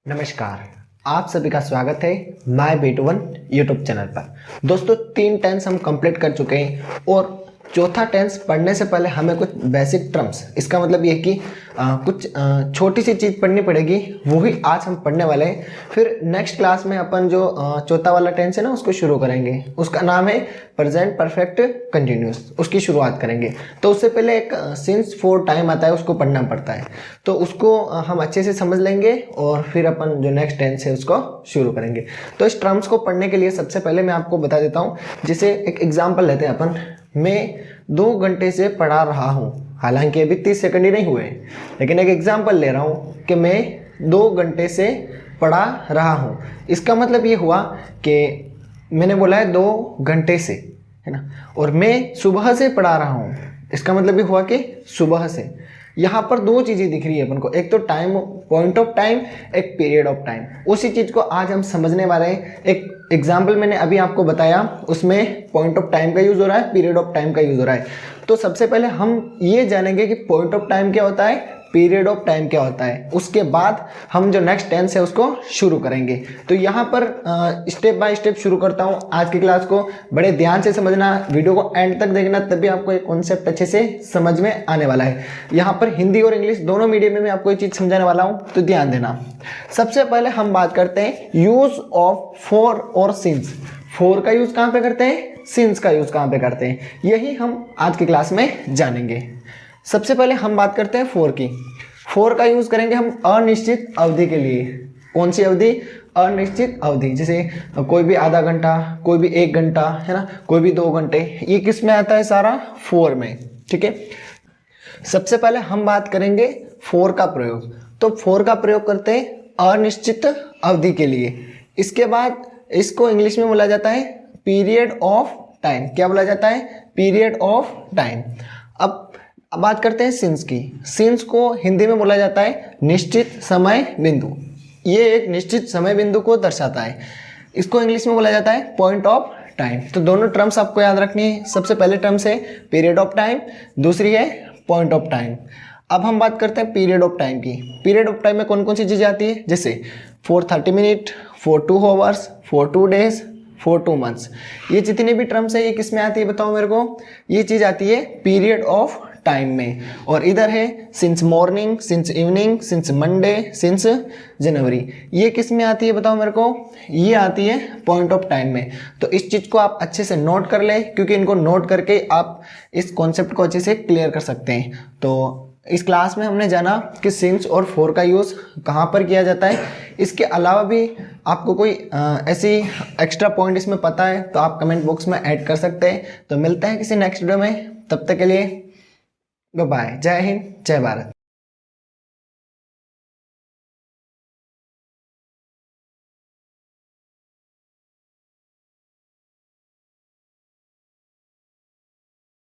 नमस्कार, आप सभी का स्वागत है माय B21 यूट्यूब चैनल पर। दोस्तों 3 टेंस हम कंप्लीट कर चुके हैं और चौथा टेंस पढ़ने से पहले हमें कुछ बेसिक टर्म्स, इसका मतलब ये कि कुछ छोटी सी चीज़ पढ़नी पड़ेगी, वो ही आज हम पढ़ने वाले हैं। फिर नेक्स्ट क्लास में अपन जो चौथा वाला टेंस है ना उसको शुरू करेंगे, उसका नाम है प्रेजेंट परफेक्ट कंटिन्यूअस, उसकी शुरुआत करेंगे। तो उससे पहले एक सिंस फॉर टाइम आता है, उसको पढ़ना पड़ता है, तो उसको हम अच्छे से समझ लेंगे और फिर अपन जो नेक्स्ट टेंस है उसको शुरू करेंगे। तो इस टर्म्स को पढ़ने के लिए सबसे पहले मैं आपको बता देता हूँ। जैसे एक एग्जाम्पल लेते हैं अपन, मैं 2 घंटे से पढ़ा रहा हूँ, हालांकि अभी 30 सेकंड ही नहीं हुए, लेकिन एक एग्जाम्पल ले रहा हूँ कि मैं 2 घंटे से पढ़ा रहा हूँ। इसका मतलब ये हुआ कि मैंने बोला है 2 घंटे से, है ना, और मैं सुबह से पढ़ा रहा हूँ, इसका मतलब ये हुआ कि सुबह से। यहाँ पर 2 चीज़ें दिख रही है अपन को, एक तो टाइम, पॉइंट ऑफ टाइम, एक पीरियड ऑफ टाइम। उसी चीज़ को आज हम समझने वाले हैं। एक एग्जाम्पल मैंने अभी आपको बताया, उसमें पॉइंट ऑफ टाइम का यूज़ हो रहा है, पीरियड ऑफ टाइम का यूज़ हो रहा है। तो सबसे पहले हम ये जानेंगे कि पॉइंट ऑफ टाइम क्या होता है, पीरियड ऑफ टाइम क्या होता है, उसके बाद हम जो नेक्स्ट टेंस है उसको शुरू करेंगे। तो यहाँ पर स्टेप बाय स्टेप शुरू करता हूँ आज की क्लास को। बड़े ध्यान से समझना, वीडियो को एंड तक देखना, तभी आपको एक कॉन्सेप्ट अच्छे से समझ में आने वाला है। यहाँ पर हिंदी और इंग्लिश दोनों मीडियम में मैं आपको ये चीज़ समझाने वाला हूँ, तो ध्यान देना। सबसे पहले हम बात करते हैं यूज ऑफ फॉर और सिंस। फॉर का यूज कहाँ पे करते हैं, सिंस का यूज कहाँ पे करते हैं, यही हम आज की क्लास में जानेंगे। सबसे पहले हम बात करते हैं फॉर की। फॉर का यूज करेंगे हम अनिश्चित अवधि के लिए। कौन सी अवधि, अनिश्चित अवधि। जैसे कोई भी आधा घंटा, कोई भी 1 घंटा, है ना, कोई भी 2 घंटे, ये किस में आता है, सारा फॉर में। ठीक है, सबसे पहले हम बात करेंगे फॉर का प्रयोग। तो फॉर का प्रयोग करते हैं अनिश्चित अवधि के लिए। इसके बाद इसको इंग्लिश में बोला जाता है पीरियड ऑफ टाइम। क्या बोला जाता है, पीरियड ऑफ टाइम। अब बात करते हैं सिंस की। सिंस को हिंदी में बोला जाता है निश्चित समय बिंदु। ये एक निश्चित समय बिंदु को दर्शाता है। इसको इंग्लिश में बोला जाता है पॉइंट ऑफ टाइम। तो दोनों टर्म्स आपको याद रखनी है। सबसे पहले टर्म्स है पीरियड ऑफ टाइम, दूसरी है पॉइंट ऑफ टाइम। अब हम बात करते हैं पीरियड ऑफ टाइम की। पीरियड ऑफ टाइम में कौन कौन सी चीज़ें आती है, जैसे for 30 minute, for 2 hours, for 2 days, for 2 months. ये जितने भी टर्म्स है ये किस में आती है बताओ मेरे को, ये चीज़ आती है पीरियड ऑफ टाइम में। और इधर है since morning, since evening, since Monday, since January. ये किस में आती है बताओ मेरे को, ये आती है पॉइंट ऑफ टाइम में। तो इस चीज़ को आप अच्छे से नोट कर ले, क्योंकि इनको नोट करके आप इस कॉन्सेप्ट को अच्छे से क्लियर कर सकते हैं। तो इस क्लास में हमने जाना कि सिंस और फॉर का यूज़ कहाँ पर किया जाता है। इसके अलावा भी आपको कोई ऐसी एक्स्ट्रा पॉइंट इसमें पता है तो आप कमेंट बॉक्स में ऐड कर सकते हैं। तो मिलते हैं किसी नेक्स्ट वीडियो में, तब तक के लिए बाय। जय हिंद, जय भारत।